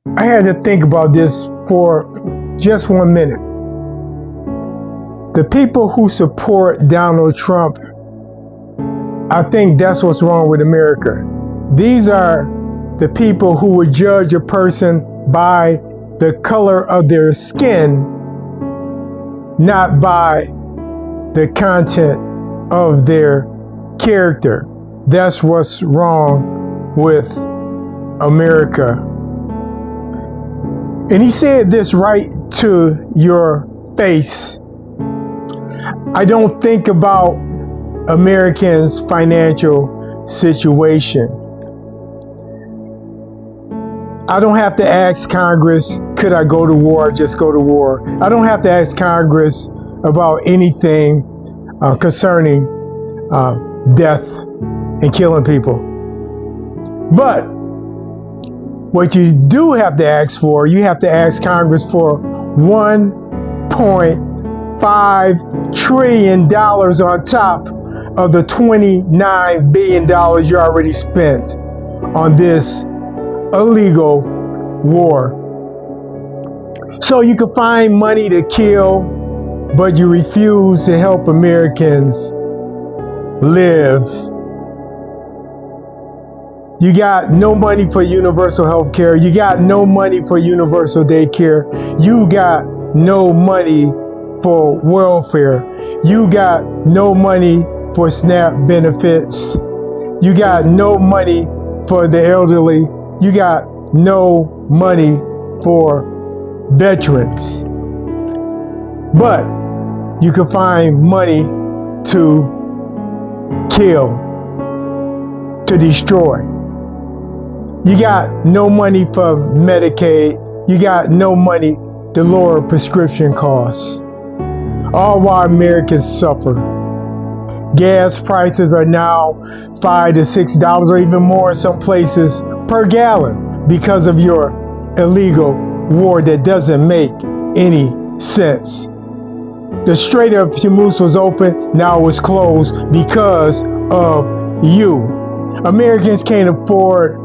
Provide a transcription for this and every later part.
I had to think about this for just 1 minute. The people who support Donald Trump, I think that's what's wrong with America. These are the people who would judge a person by the color of their skin, not by the content of their character. That's what's wrong with America. And he said this right to your face. I don't think about Americans' financial situation. I don't have to ask Congress, could I go to war or just go to war? I don't have to ask Congress about anything concerning death and killing people. But what you do have to ask for, you have to ask Congress for $1.5 trillion on top of the $29 billion you already spent on this illegal war. So you can find money to kill, but you refuse to help Americans live. You got no money for universal health care. You got no money for universal daycare. You got no money for welfare. You got no money for SNAP benefits. You got no money for the elderly. You got no money for veterans. But you can find money to kill, to destroy. You got no money for Medicaid. You got no money to lower prescription costs. All while Americans suffer. Gas prices are now $5 to $6 or even more in some places per gallon because of your illegal war that doesn't make any sense. The Strait of Hormuz was open, now it's closed because of you. Americans can't afford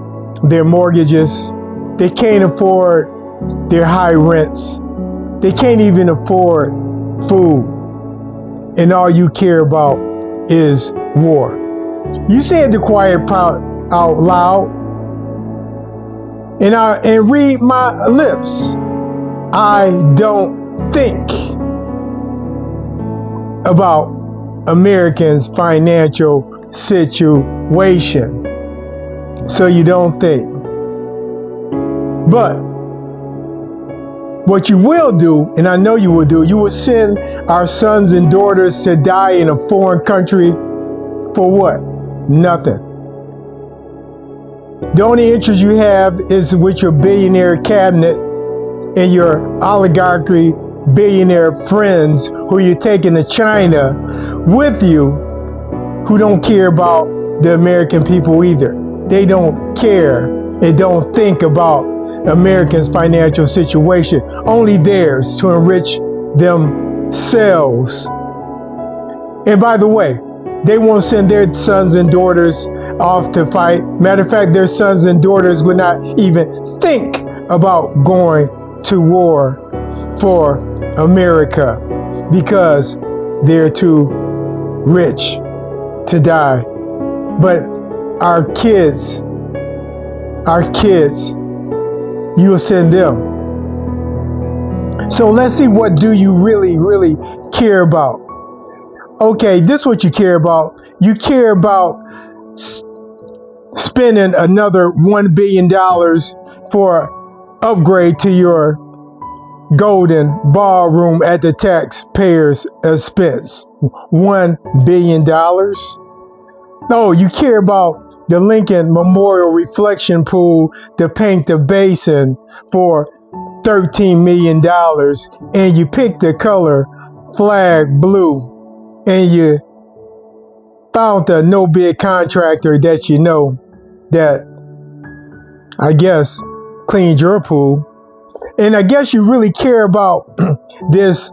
their mortgages. They can't afford their high rents. They can't even afford food. And all you care about is war. You said the quiet part out loud. And read my lips. I don't think about Americans' financial situation. So you don't think. But what you will do, and I know you will do, you will send our sons and daughters to die in a foreign country for what? Nothing. The only interest you have is with your billionaire cabinet and your oligarchy billionaire friends who you're taking to China with you, who don't care about the American people either. They don't care and don't think about Americans' financial situation, only theirs to enrich themselves. And by the way, they won't send their sons and daughters off to fight. Matter of fact, their sons and daughters would not even think about going to war for America because they're too rich to die. But our kids, you will send them. So let's see, what do you really, really care about? Okay, this is what you care about. You care about spending another $1 billion for upgrade to your golden ballroom at the taxpayers' expense. $1 billion? No, you care about the Lincoln Memorial Reflection Pool to paint the basin for $13 million, and you picked the color flag blue, and you found a no-bid contractor that you know that, I guess, cleaned your pool. And I guess you really care about this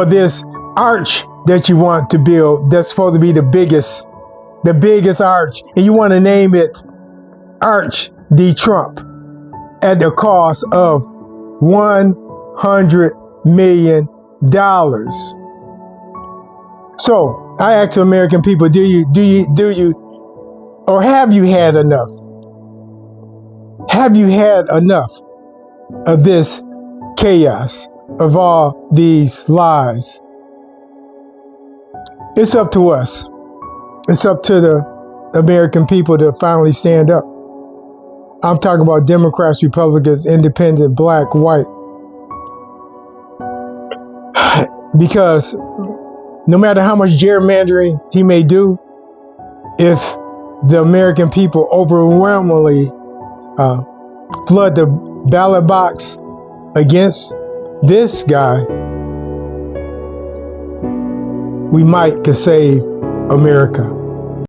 this arch that you want to build that's supposed to be the biggest arch, and you want to name it Arch D. Trump. at the cost of $100 million. So I ask the American people, do you, or have you had enough? Have you had enough of this chaos, of all these lies? It's up to us. It's up to the American people to finally stand up. I'm talking about Democrats, Republicans, independent, black, white. Because no matter how much gerrymandering he may do, if the American people overwhelmingly flood the ballot box against this guy, we might could save America.